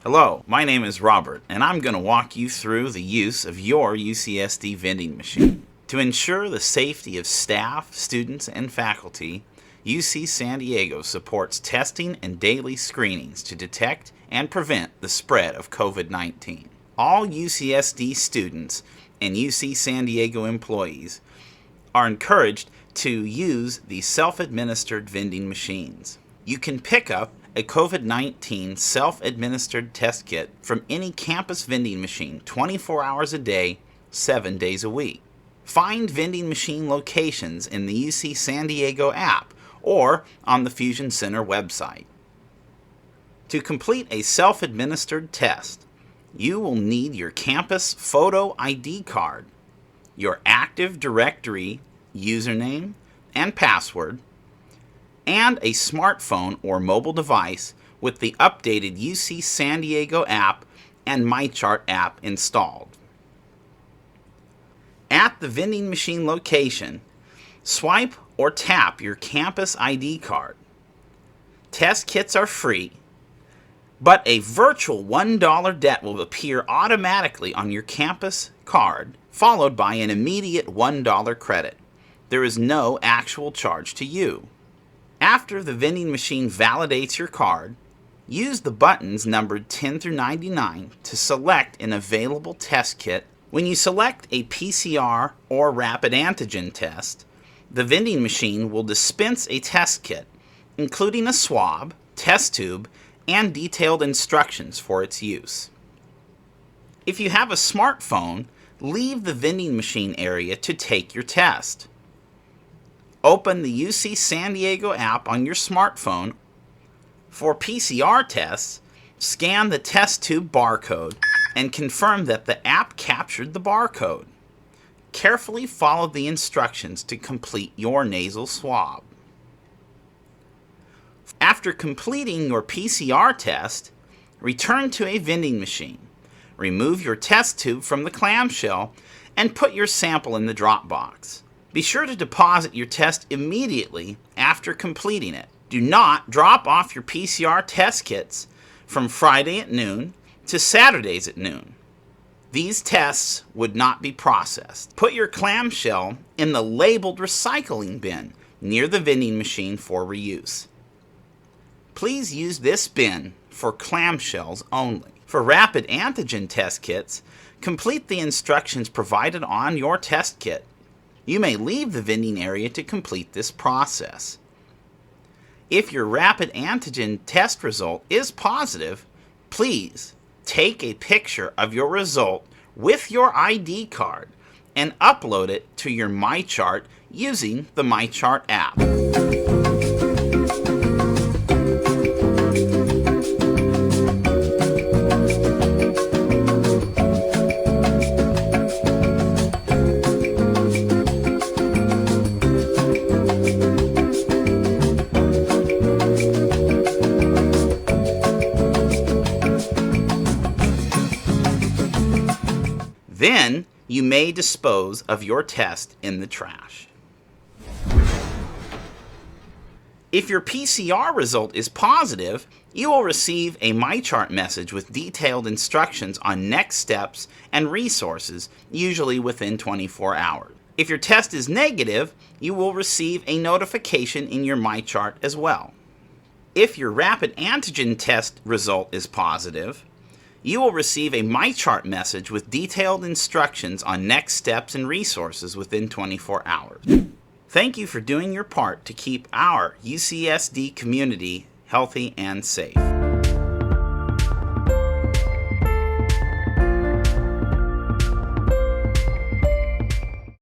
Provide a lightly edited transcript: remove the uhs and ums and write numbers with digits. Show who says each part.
Speaker 1: Hello, my name is Robert, and I'm going to walk you through the use of your UCSD vending machine. To ensure the safety of staff, students, and faculty, UC San Diego supports testing and daily screenings to detect and prevent the spread of COVID-19. All UCSD students and UC San Diego employees are encouraged to use the self-administered vending machines. You can pick up a COVID-19 self-administered test kit from any campus vending machine 24 hours a day, 7 days a week. Find vending machine locations in the UC San Diego app or on the Fusion Center website. To complete a self-administered test, you will need your campus photo ID card, your Active Directory username and password, and a smartphone or mobile device with the updated UC San Diego app and MyChart app installed. At the vending machine location, swipe or tap your campus ID card. Test kits are free, but a virtual $1 debt will appear automatically on your campus card, followed by an immediate $1 credit. There is no actual charge to you. After the vending machine validates your card, use the buttons numbered 10 through 99 to select an available test kit. When you select a PCR or rapid antigen test, the vending machine will dispense a test kit, including a swab, test tube, and detailed instructions for its use. If you have a smartphone, leave the vending machine area to take your test. Open the UC San Diego app on your smartphone. For PCR tests, scan the test tube barcode and confirm that the app captured the barcode. Carefully follow the instructions to complete your nasal swab. After completing your PCR test, return to a vending machine. Remove your test tube from the clamshell and put your sample in the drop box. Be sure to deposit your test immediately after completing it. Do not drop off your PCR test kits from Friday at noon to Saturdays at noon. These tests would not be processed. Put your clamshell in the labeled recycling bin near the vending machine for reuse. Please use this bin for clamshells only. For rapid antigen test kits, complete the instructions provided on your test kit. You may leave the vending area to complete this process. If your rapid antigen test result is positive, please take a picture of your result with your ID card and upload it to your MyChart using the MyChart app. Then you may dispose of your test in the trash. If your PCR result is positive, you will receive a MyChart message with detailed instructions on next steps and resources, usually within 24 hours. If your test is negative, you will receive a notification in your MyChart as well. If your rapid antigen test result is positive, you will receive a MyChart message with detailed instructions on next steps and resources within 24 hours. Thank you for doing your part to keep our UCSD community healthy and safe.